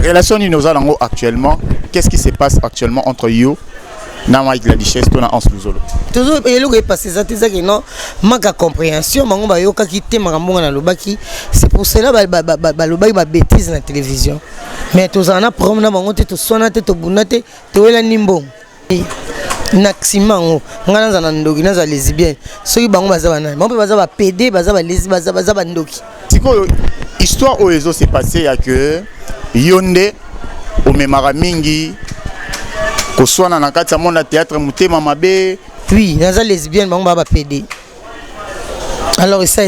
relation ni nous allons actuellement. Qu'est-ce qui se passe actuellement entre you na Mike la Duchesse to na Anse Luzolo? Toujours et le passé ça c'est que non manque de compréhension mango ba yoka ki te makambo na lobaki c'est pour cela ba lobaki ba bêtise na télévision mais tous en a problème na mango te to sona te to bunate te wela nimbo naximango ngana za na ndoki na za lesbienne soki bango baza bana mo pe baza ba PD baza ba lesbienne baza ba ndoki siko histoire oezo s'est passé à que yonde o memara mingi ko sona na kati ya monde théâtre mutema mabe. Oui naza lesbienne bango ba PD alors ça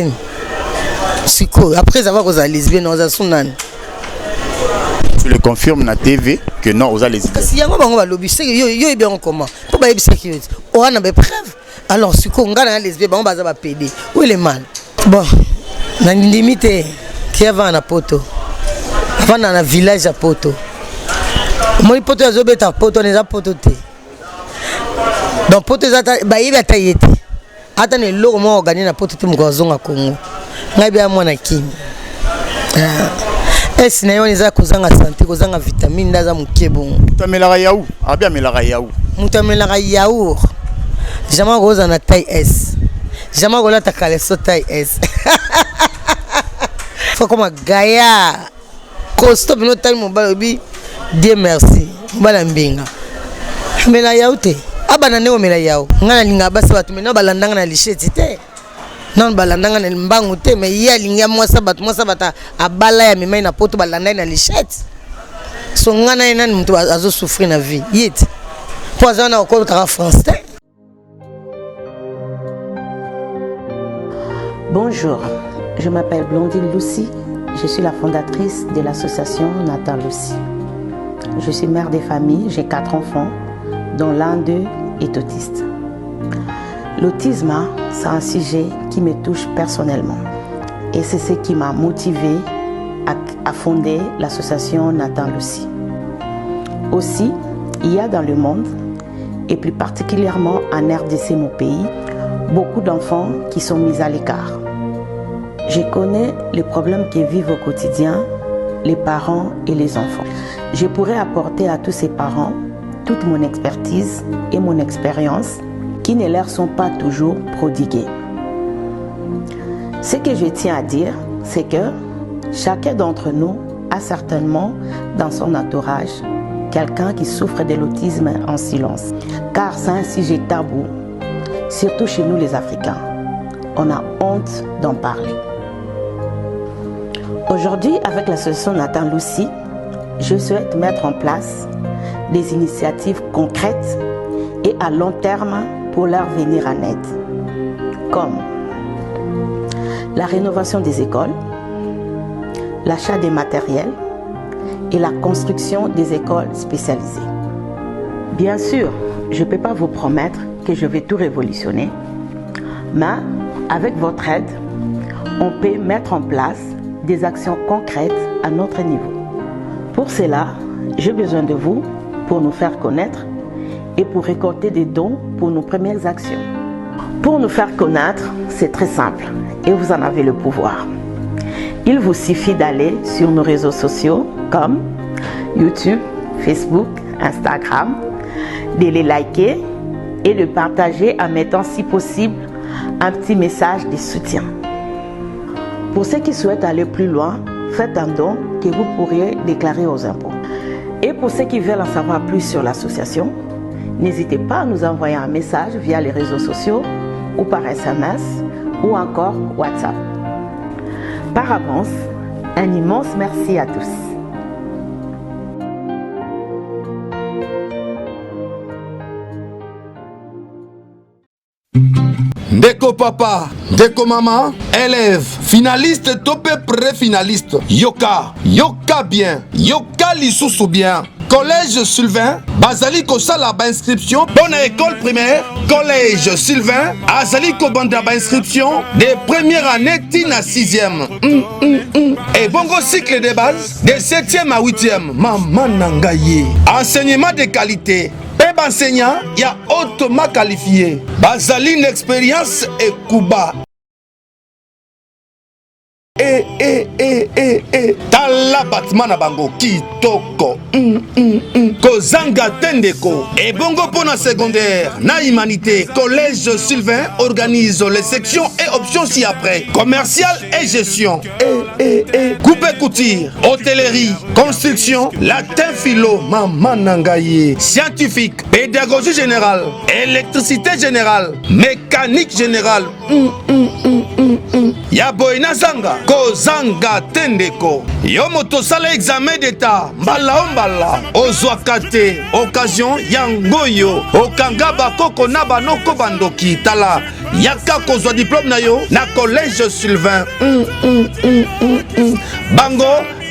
siko après avoir aux lesbienne on a sunane. Tu le confirmes na TV que non aux lesbiennes. Si yango bango ba lobby c'est yo bien comment pour ba sécurité on a des preuves alors siko ngana lesbienne bango baza ba PD où est le mal bon na limite qui avant na poto avant na village à poto moi poto ya zobeta poto neza poto te donc poto za ba yiba tayete ata ne logo mo organiser na poto te mo zonga Congo ngai bia mwana kimi esi na yo neza kozanga santé kozanga vitamine ndaza mukebo mutamela yaou abia mela yaou mutamela yaourt jamais roza na taille S jamais rola ta caleçon taille S faut comme Gaïa costo bino taille mon balobi Dieu merci bala mbinga mela yaoute abana ne mela yao ngana linga basi batu mena balandanga na licheti te non balandanga na mbangu te mais ya linga moi sabata abala ya mimai na poto balanda na licheti so ngana ina mtu azo souffrir na vie yet poison na okolo kara français. Bonjour, je m'appelle Blondine Lucie, je suis la fondatrice de l'association Nathan Lucie. Je suis mère de famille, j'ai 4 enfants, dont l'un d'eux est autiste. L'autisme, c'est un sujet qui me touche personnellement et c'est ce qui m'a motivée à fonder l'association Nathan Lucie. Aussi, il y a dans le monde, et plus particulièrement en RDC, mon pays, beaucoup d'enfants qui sont mis à l'écart. Je connais les problèmes qu'ils vivent au quotidien, les parents et les enfants. Je pourrais apporter à tous ces parents toute mon expertise et mon expérience qui ne leur sont pas toujours prodiguées. Ce que je tiens à dire, c'est que chacun d'entre nous a certainement dans son entourage quelqu'un qui souffre de l'autisme en silence. Car c'est un sujet tabou, surtout chez nous les Africains. On a honte d'en parler. Aujourd'hui, avec l'association Nathan Lucie, je souhaite mettre en place des initiatives concrètes et à long terme pour leur venir en aide, comme la rénovation des écoles, l'achat des matériels et la construction des écoles spécialisées. Bien sûr, je ne peux pas vous promettre que je vais tout révolutionner, mais avec votre aide, on peut mettre en place des actions concrètes à notre niveau. Pour cela, j'ai besoin de vous pour nous faire connaître et pour récolter des dons pour nos premières actions. Pour nous faire connaître, c'est très simple et vous en avez le pouvoir. Il vous suffit d'aller sur nos réseaux sociaux comme YouTube, Facebook, Instagram, de les liker et de partager en mettant si possible un petit message de soutien. Pour ceux qui souhaitent aller plus loin, faites un don que vous pourriez déclarer aux impôts. Et pour ceux qui veulent en savoir plus sur l'association, n'hésitez pas à nous envoyer un message via les réseaux sociaux ou par SMS ou encore WhatsApp. Par avance, un immense merci à tous. Ndeko papa, ndeko mama, élève, finaliste, topé pré-finaliste. Yoka, yoka bien, yoka lisusu bien. Collège Sylvain, Bazali Kosala inscription. Bonne école primaire, Collège Sylvain, Azali Kobanda inscription. Des premières années, tina 6e. Et bongo cycle de base, de 7e à 8e. Maman Nangaye. Enseignement de qualité. Peb enseignant, il y a hautement qualifié. Bazali une expérience et Kuba. tala bâtiment na bango kitoko kozanga tendeko ebongo pona secondaire na humanité collège Sylvain organise les sections et options ci-après commercial et gestion coupe couture hôtellerie construction latin philo maman nangaye scientifique pédagogie générale électricité générale mécanique générale ya boyna zanga kozanga tendeko yo moto sala examen d'état mbala ozwaka te occasion ya ngoyo okanga bakoko na banoko bandoki tala yaka kozwa diplôme na yo na collège Sylvain bango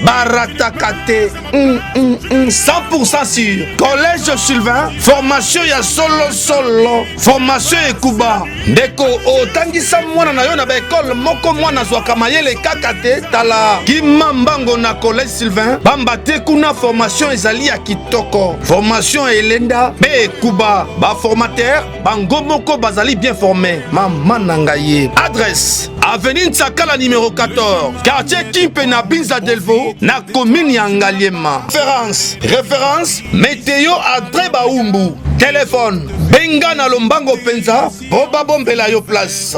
barataka te 100% sûr collège Sylvain formation ya solo formation ekuba ndeko otangisa mwana na yo na baekole moko mwana zwaka mayele kaka te tala kimambango na collège Sylvain bamba te kuna formation ezali ya kitoko formation elenda be ekuba ba formateur bango moko bazali bien formé mama nangaye adresse avenue Ntsakala numéro 14 quartier Kimpe na Binza Delvo na commune ya Ngaliema référence météo André Baumbu téléphone benga na lombango penza po babombela yo place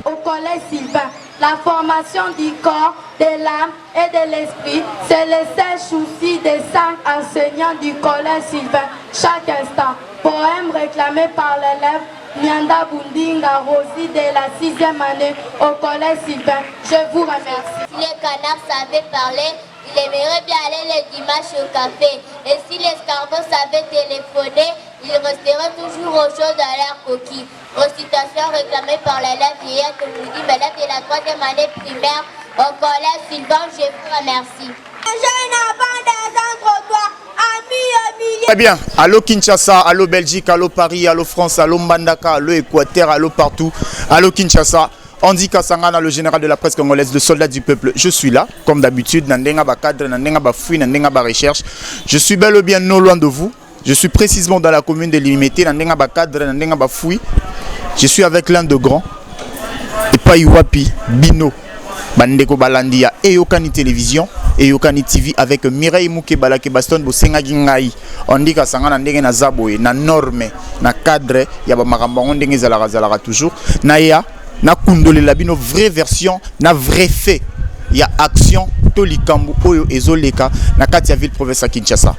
Au collège Sylvain, la formation du corps, de l'âme et de l'esprit, c'est le seul souci des 5 enseignants du collège Sylvain. Chaque instant, poème réclamé par l'élève Mianda Bundinga Rosie de la 6e année au collège Sylvain. Je vous remercie. Si les canards savaient parler, il aimerait bien aller le dimanche au café. Et si l'escargot savait téléphoner, il resterait toujours au chaud dans leur coquille. Recitation réclamée par l'élève Vieillette Moudi, élève de la 3e année primaire au collège Sylvain. Je vous remercie. Très bien, allô Kinshasa, allô Belgique, allô Paris, allô France, allô Mbandaka, allô Équateur, allô partout, allô Kinshasa. Andy Kasangana, le général de la presse congolaise, le soldat du peuple. Je suis là, comme d'habitude, Nandenga ba cadre, Nandenga ba fouille, Nandenga ba recherche. Je suis bel et bien non loin de vous. Je suis précisément dans la commune de Limité, Nandenga ba cadre, Nandenga ba fouille. Je suis avec l'un de grands, et pas Iwapi, Bino, Bandeko Balandia, Eyokani Télévision, Eyokani TV avec Mireille Mouké Balake Baston, Bosenga Gingai. Andy Kasangana, Nandenga na Zaboye, na norme, na cadre, Yaba Maramba, Nandenga Zalara toujours. Naya. Na kundole labino vraie version na vrai fait ya action tolikambu oyo ezoleka na katia ville province à Kinshasa.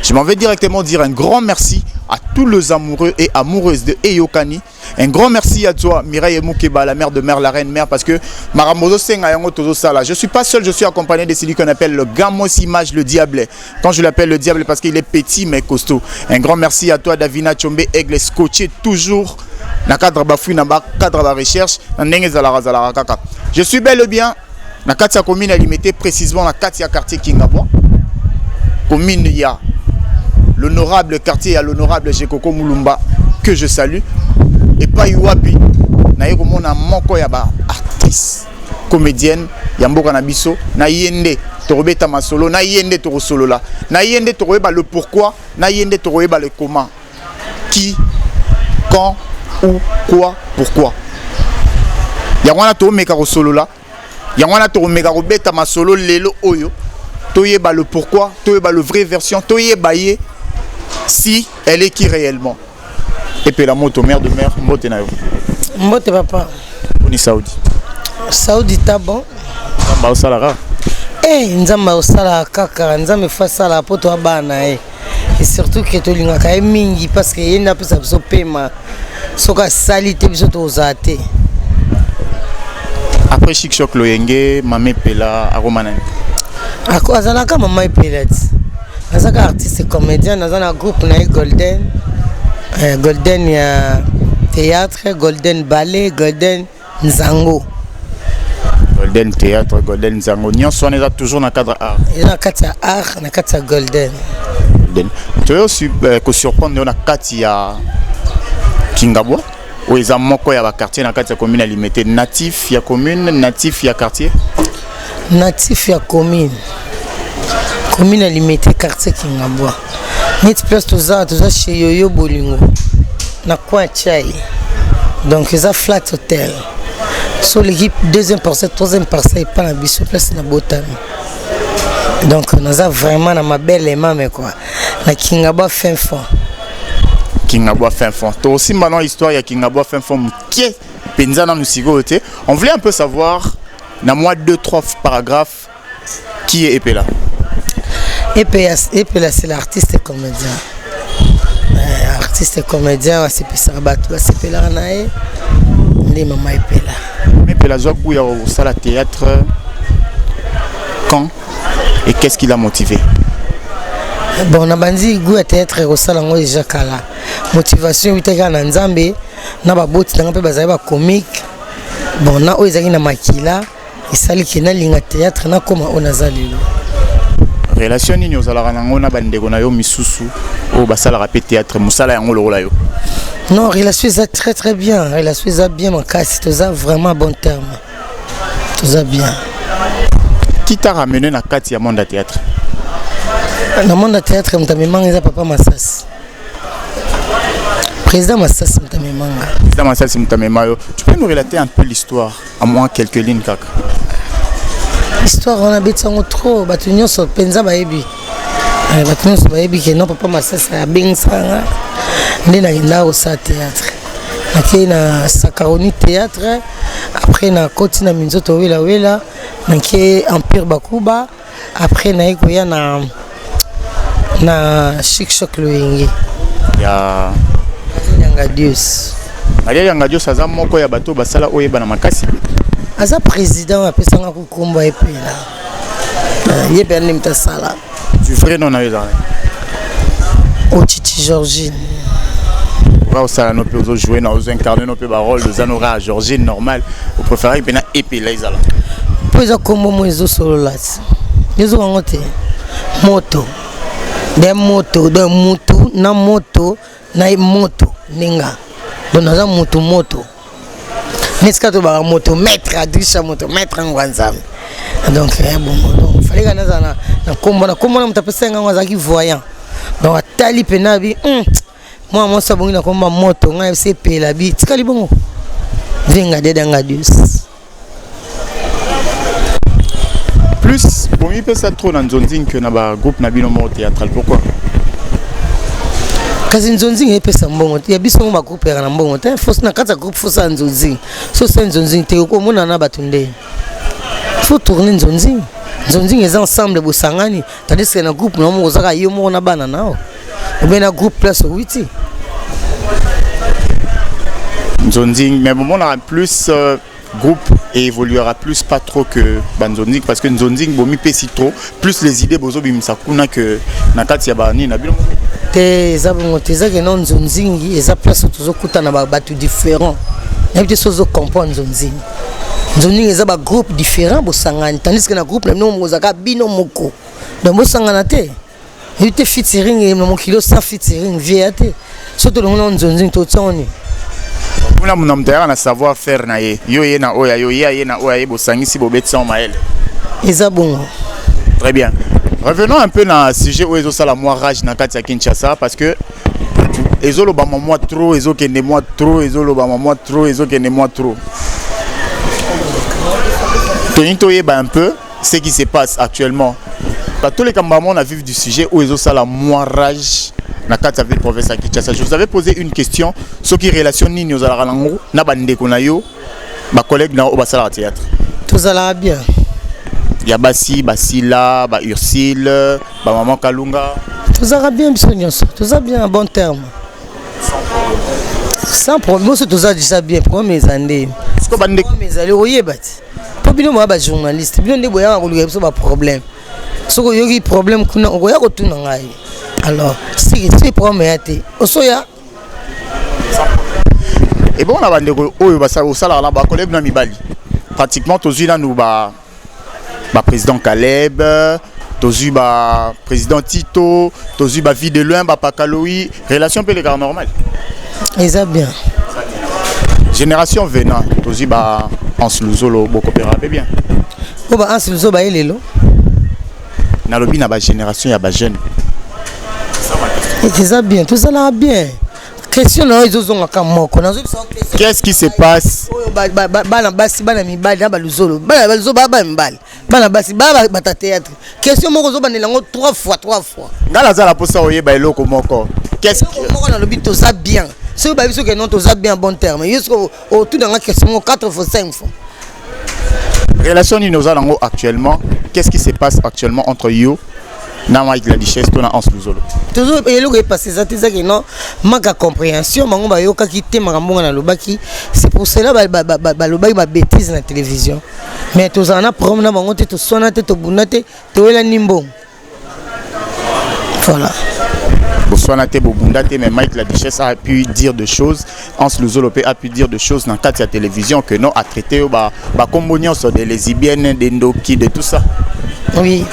Je m'en vais directement dire un grand merci à tous les amoureux et amoureuses de Eyokani. Un grand merci à toi Mireille Moukeba, la mère de mère, la reine mère, parce que Maramozo Senga Yango Tozo Sala. Je suis pas seul, je suis accompagné de celui qu'on appelle le Gamos Image, le diable. Quand je l'appelle le diable parce qu'il est petit mais costaud. Un grand merci à toi Davina Chombe Aigle, scotché toujours na cadre bafoui na cadre ba recherche na ndenge zalara kaka. Je suis bel et bien na katia commune alimentée précisément na katia quartier Kingabwa. Commune ya l'honorable quartier à l'honorable Jekoko Mulumba que je salue et pas Iwapi na yeko mona moko ya ba actrice comédienne ya mboka na biso na yende torobeta masolo na yende torosolola na yende toroyeba le pourquoi na yende toroyeba le comment qui quand où quoi pourquoi yangwana to meka ko solo la yangwana to meka ko beta masolo lelo oyo toyeba le pourquoi toyeba le vrai version toyeba ye si elle est qui réellement et puis la moto mère de mère mbote na yo mbote papa oni Saudi tabo ba osala nzamba osala kaka nzambe fasala poto abana et surtout que tolinga ka mingi parce que yenda pesa biso pema soka salite biso tozate après Chic Choc Loyenge Mame Pela aromanani ako azalaka Mama Pela azaka artiste comédien dans un groupe na Golden Golden ya théâtre Golden ballet Golden Nzango Golden théâtre Golden Nzango nyonso on est toujours dans cadre art na kata art na kata Golden tu es aussi surprendre na kati ya Kingabwa ou eza moko ya ba quartier na kati ya commune alimenté natif ya commune natif ya quartier natif ya commune alimenté quartier Kingabwa net place toza chez Yoyo Bolingo na kwa chai Donc ils ont flat hotel. Sur l'équipe deuxième parcelle, troisième parcelle, pas la biso place na Botami. Donc nous avons vraiment ma belle aimant mais quoi. La Kingaba fin fond. Kingaba fin fond. Toi aussi maintenant histoire il y a Kingaba fin fond qui est Penzana nous sigoté. On voulait un peu savoir dans moi 2-3 paragraphes qui est Epela. Epela c'est l'artiste et comédien. Artiste et comédien, c'est Pisarbatou, c'est Pelanae. Les maman Epela. Mais Epela Zouakou, il y a au salle théâtre. Quand et qu'est-ce qui l'a motivé? Bon, on a bandi goût à théâtre au salle en déjà kala. Motivation, il était en Nzambe. Na ba boti na ba za ba comique. Bon, na o ezaki na makila. Isali kina linga théâtre na koma onazalelo. Relation nini ozalaka nango na bandeko na yo misusu o basala rapé théâtre musala yango lokola yo? Non, relation est très très bien. Relation est bien mon cas, c'est vraiment bon terme. Tout bien. Qui t'a ramené na kati ya monde théâtre? Dans monde théâtre mtamemanga papa Massas. Président Massas mtamemanga. Président Massas mtamemayo. Tu peux nous relater un peu l'histoire à moins quelques lignes kaka? L'histoire on a besoin trop batunyo so penza baebi. Batunyo so baebi que non papa Massas a bien sanga. Ndena ina au sa théâtre. Nakei na Sakaroni théâtre après na koti na Minzoto wela nakei Empire Bakuba après na ikoya na Chic Choc Loyengi. Ya Yangadius. Maria Yangadius aza moko ya bato basala oyeba na makasi. Aza président apesanga kukumba epela. Yebe animta sala. Du vrai nom na yeza. Otiti Georgine. Au sala no peut jouer na aux incarner no peut ba rôle de Zanora Georgine normal. Vous préférez pena epela izala. Poza kombo mwezo solo lati. Yezo wangote. Moto. De moto na moto na moto ninga. Donc naza moto. Neska to ba moto maître adrisha moto maître ngwanzam. Donc bon fallait que naza na kombo na mtapesa ngwa ki voyant. Donc atali penabi moi sabongi na komba moto ngai c'est pela bi tikali bongo. Venga dedanga dus. Plus, pour moi, ça trop dans Zonzing que dans le groupe Nabino Mort théâtral. Pourquoi? Parce que Zonzing est pas bon. Il y a bien un groupe qui est bon. Il faut que groupe fasse un Zonzing. Si c'est un Zonzing, tu es comme on en a battu. Il faut tourner Zonzing. Zonzing est ensemble de Sangani. Tandis que un groupe, nous avons un yomo na banana. Ou bien un groupe place 8. Zonzing, mais bon, on a plus groupe et évoluera plus pas trop que Banzonzing parce que Nzonzing bomi pesi trop plus les idées bozo bimsakuna que nakati ya bani na bilo te zabongo te za que non Nzonzing eza place toujours kuta na ba batu différent na bité sozo comprendre Nzonzing eza ba groupe différent bo sangani tandis que na groupe na no mozaka bino moko donc bo sangana te yite featuring et mon kilo sans featuring viate surtout le non Nzonzing to tsoni. Kuna munamtaya na savoir faire na ye yo ye na oya yo ye na oya ye bosangisi bobetsa mael. Eza bon. Très bien. Revenons un peu dans le sujet où ils ont ça la moi rage na kati ya Kinshasa parce que ezolo ba moi trop ezo kende moi trop ezolo ba moi trop ezo kende moi trop. Tonito yeba un peu ce qui se passe actuellement. Tous les camarades on a vu du sujet où ils ont ça la moi rage. Na kati ville province à Kinshasa. Je vous avais posé une question ce qui relation nini aux alarango na bandeko na yo ba collègue na obasala théâtre. Tout allait bien. Ya Basila, ba Ursile, ba maman Kalunga. Tout allait bien tout allait bien en bon terme. Sans problème, c'est tout ça bien pour mes années. Ce que bandeko mes allez oyebat. Pour bien moi ba journaliste, bien de boya ko luga ba problème. Ce que yogi problème kuna oya ko tuna ngai. Alors, si problème été osoya et bon on a bandeko oyo basala osala na ba collègue na mibali. Pratiquement tous là nous ba président Caleb, tous ba président Tito, tous ba vie de loin ba Pakaloui, relation peu les gars normal. Ils bien. Génération venant, tous ba Ansluzolo beaucoup coopérer bien. Ko ba Ansluzolo ba elelo. Na lobi na ba génération ya ba jeune. Tout ça bien, tout ça là bien. Question na ezozonga ka moko. Qu'est-ce qui se passe? Bana basi bana mibali na baluzolo. Bana mibali. Bana basi bata théâtre. Question moko zo banela ngo 3 fois. Ngala za la posa oyeba eloko moko. Qu'est-ce que moko na lobi toza bien. Si ba biso que non toza bien bon terme. Jusqu'au tout dans la question 4 fois 5 fois. Relation ni nous allons actuellement. Qu'est-ce qui se passe actuellement entre yo na Mike la Duchesse to na Hans Luzolo? Toujours eloko est passé ça que non manque compréhension bango ba yoka ki te makambo na lobaki. C'est pour cela ba lobaki ba bêtise na télévision. Mais tous en a problème na bango te to sona te to bunate to wela nimbo. Voilà. Boswanate Bobundate, mais Mike la Duchesse a pu dire des choses, Hans Luzolo a pu dire des choses dans le cadre de la télévision que non a traité comme sur des lesbiennes, des ndoki, de tout ça. Oui,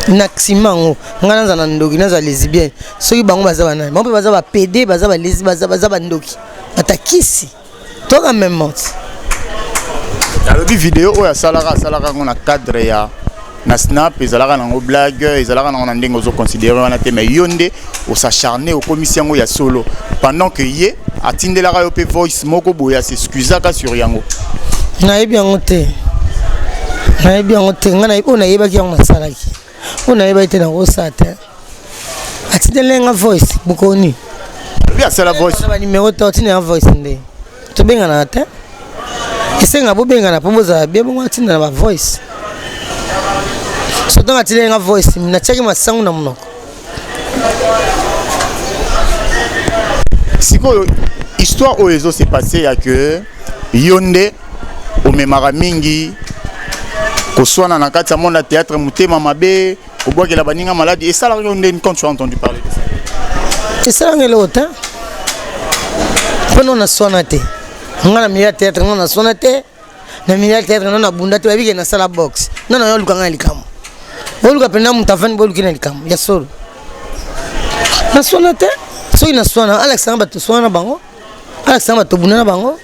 naximango, ngana za ndoki na za lesbienne. Soki bango baza bana, bango baza ba PD, baza ba lesbienne, baza ba ndoki. Atakisi. To quand même monte. Alors bi vidéo oya salara ngona cadre ya na snap ezalaka nango blague ezalaka nango ndenge ozo considérer wana te mais yonde o s'acharner au commission ya solo pendant que ye atindelaka yo pe voice moko boya s'excusaka sur yango na yebi yango te ngana ona yebaki yango masalaki ona yeba te nango sata atindelenga voice bukoni bien c'est la voice ba numéro to atindelenga voice nde to benga na ta esenga bo benga na pomoza bien bongo atindelenga ba voice. Surtout quand il y a une voix, il y a une sang dans mon si l'histoire où s'est passée, il y a que Yonde, au Memara Mingi, qu'on soit dans le monde théâtre, Mouté Mamabe, au bois que la baninga malade, et ça, quand tu as entendu parler de ça. C'est ça l'autre. Quand on a sonaté, on a mis à théâtre, on a sonaté, on a mis à théâtre, on a bundaté, on a vu qu'il y a la box. Non, non, on a eu le cam. Oluka pena mutafani bolu kina likam ya solo na sona te so ina sona Alex anga to sona bango Alex anga to bunana bango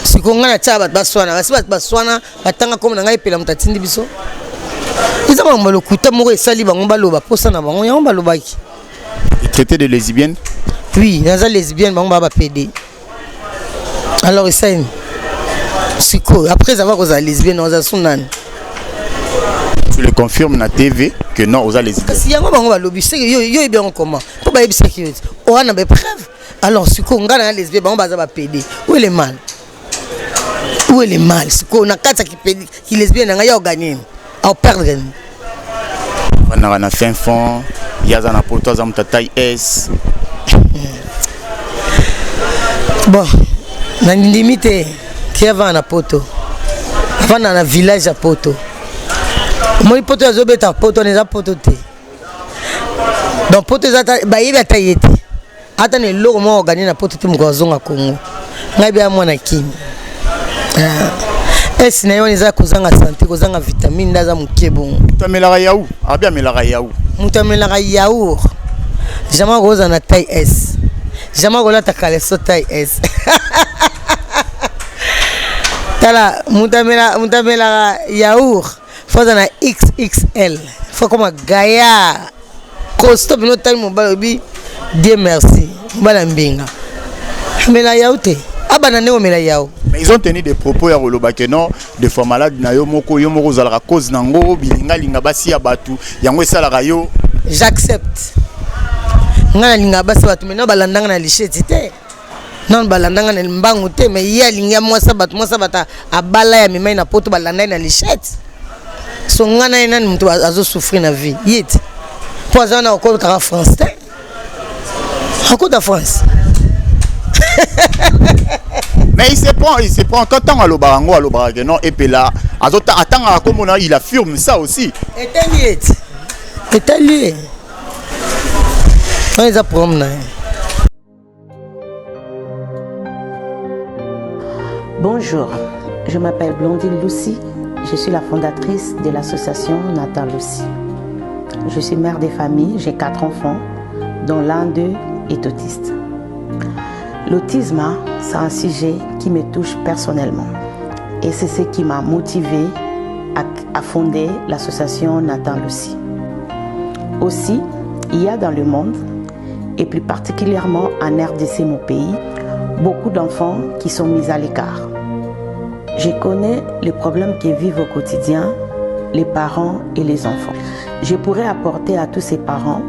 sikonga na chaba baswana basi baswana batanga comme na ngai pela mutatindi biso iza ba mbalo kuta moko esali bango baloba posa na bango ya balobaki traité de lesbienne. Oui naza lesbienne bango ba PD alors essaye siko après avoir cause lesbienne on a sonane. Tu le confirmes na TV que non aux lesbiennes. Parce qu'il y a un lobby, c'est yo bien comment. Pour ba sécurité. On a des preuves. Alors si on gagne les lesbiennes, on va PD. Où est le mal? Où est le mal? Si on a quatre qui lesbiennes, on a gagné. On perdre. On a fin fond. Il y a un poteau à taille S. Bon, na limite qui avait un poteau. Avant dans un village à poteau. Moi poto ya zobeta poto neza poto te donc poto za ba yeba tayete ata ne loko mo organiser na poto te mkozonga Kongo ngai bia mwana kimi es na yo neza kozanga santé kozanga vitamine ndaza mukebo mutamela yaou abia mela yaou mutamela yaourt jamais roza na taille S jamais rola ta caleçon taille S tala mutamela yaourt faut dans XXL faut comme Gaïa costaud mais notre taille bi Dieu merci bala mbinga mais la yaoute abana ne omela yao mais ils ont tenu des propos ya roloba que non de fois malade na yo moko zala cause nango bilinga linga basi ya batu yango esala yo j'accepte ngana linga basi batu mais non balandanga na licheti te non balandanga na mbangu te mais ya linga mwasa bata abala ya mimai na poto balanda na licheti. So ngana ina mtu azo souffrir na vie yet poison na okolo ka France te akota France mais il se prend quand à l'obarango que non et puis là azota atanga comme on il affirme ça aussi est lié on les a promené. Bonjour, je m'appelle Blondine Lucie. Je suis la fondatrice de l'association Nathan Lucie. Je suis mère de famille, j'ai 4 enfants, dont l'un d'eux est autiste. L'autisme, c'est un sujet qui me touche personnellement. Et c'est ce qui m'a motivée à fonder l'association Nathan Lucie. Aussi, il y a dans le monde et plus particulièrement en RDC, mon pays, beaucoup d'enfants qui sont mis à l'écart. Je connais les problèmes qu'ils vivent au quotidien, les parents et les enfants. Je pourrais apporter à tous ces parents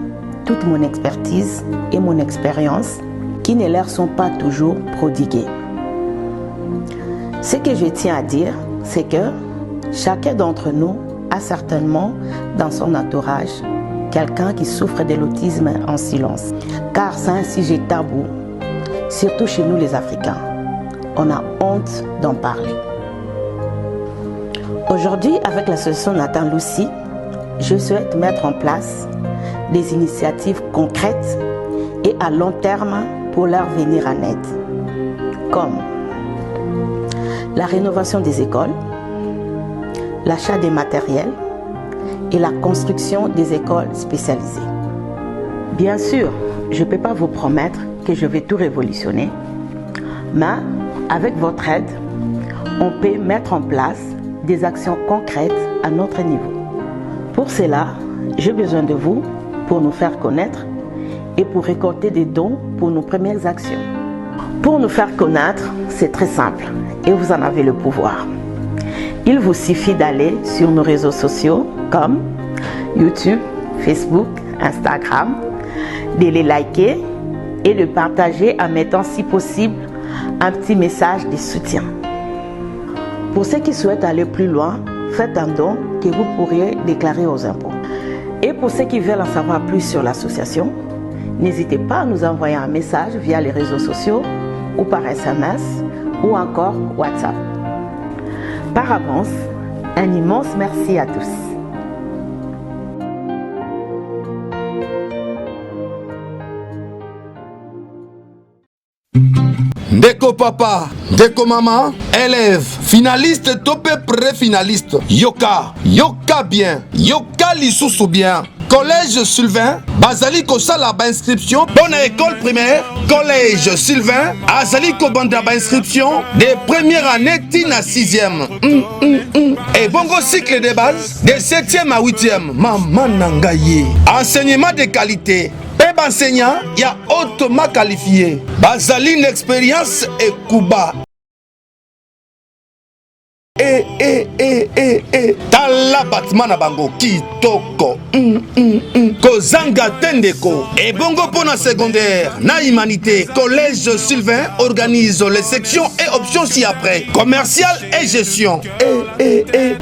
toute mon expertise et mon expérience qui ne leur sont pas toujours prodiguées. Ce que je tiens à dire, c'est que chacun d'entre nous a certainement dans son entourage quelqu'un qui souffre de l'autisme en silence. Car c'est un sujet tabou, surtout chez nous les Africains. On a honte d'en parler. Aujourd'hui, avec l'association Nathan Lucy, je souhaite mettre en place des initiatives concrètes et à long terme pour leur venir en aide, comme la rénovation des écoles, l'achat des matériels et la construction des écoles spécialisées. Bien sûr, je ne peux pas vous promettre que je vais tout révolutionner, mais avec votre aide, on peut mettre en place des actions concrètes à notre niveau. Pour cela, j'ai besoin de vous pour nous faire connaître et pour récolter des dons pour nos premières actions. Pour nous faire connaître, c'est très simple et vous en avez le pouvoir. Il vous suffit d'aller sur nos réseaux sociaux comme YouTube, Facebook, Instagram, de les liker et de partager en mettant si possible un petit message de soutien. Pour ceux qui souhaitent aller plus loin, faites un don que vous pourriez déclarer aux impôts. Et pour ceux qui veulent en savoir plus sur l'association, n'hésitez pas à nous envoyer un message via les réseaux sociaux ou par SMS ou encore WhatsApp. Par avance, un immense merci à tous. Ndeko papa, ndeko mama, élève, finaliste, topé pré-finaliste. Yoka, yoka bien, yoka lisusu bien. Collège Sylvain, Bazali Kosala inscription. Bonne école primaire, Collège Sylvain, Azali Kobanda inscription des premières années tina 6e. Et bongo cycle de base de 7e à 8e. Maman Nangaye. Enseignement de qualité. Peb enseignant, il y a hautement qualifié. Bazali une expérience et Kuba. Tala Batmana Bango Kitoko Kozanga Tendeko. Et bongo pour la secondaire, na humanité, Collège Sylvain organise les sections et options ci-après. Commercial et gestion.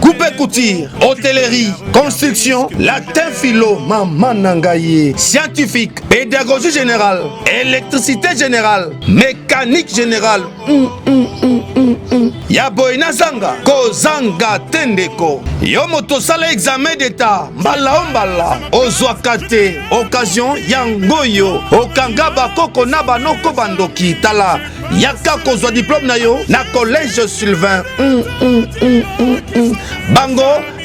Coupe et couture, hôtellerie, construction, latin philo, maman nangaye, scientifique, pédagogie générale, électricité générale, mécanique générale. Yaboina Zanga, Kozanga Tendeko. Yomoto sala examen d'état, mbala ombala, ozwakate, occasion yangoyo, okangaba koko naba noko bandoki tala, yaka kozwa diplôme na yo, na Collège Sylvain. Bango,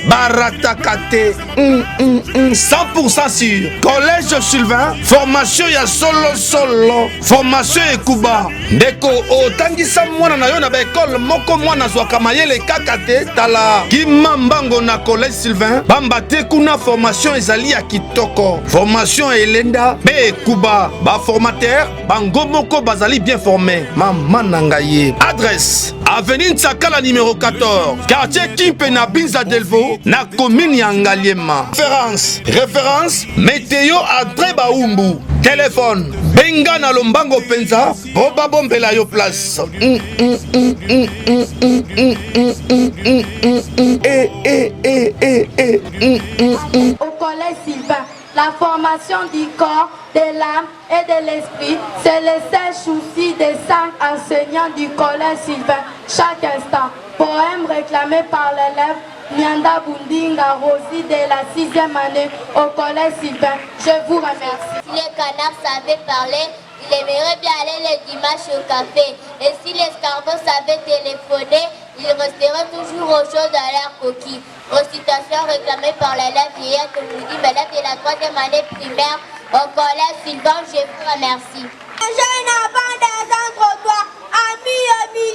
baratakate, 100% sûr. Collège Sylvain, formation ya solo, formation e kuba. Ndeko otangisa mwana na yo na ba école moko mwana zwaka mayele kakate tala. Kimambango na Collège Sylvain, bamba te kuna formation ezali ya kitoko. Formation elenda be kuba, ba formateur, bango moko bazali bien formé. Maman nangaye. Adresse Avenue Ntsakala numéro 14, quartier Kimpe na Binza Delvo, na commune ya Ngaliema. Référence Météo Adré Baumbu. Téléphone Benga na Lombango Penza, Oba Bombela yo place. Au Collège Sylvain, la formation du corps, de l'âme et de l'esprit, c'est le seul souci des 5 enseignants du Collège Sylvain chaque instant. Poème réclamé par l'élève Nyanda Bundinga Rosie de la 6e année au Collège Sylvain. Je vous remercie. Si les canards savaient parler, il aimerait bien aller le dimanche au café. Et si l'escargot savait téléphoner, il resterait toujours au chaud dans leur coquille. Recitation réclamée par l'élève Yaya Tomoudi, élève de la 3e année primaire au Collège Sylvain. Je vous remercie. Je n'avance des entre toi, amis et milliers.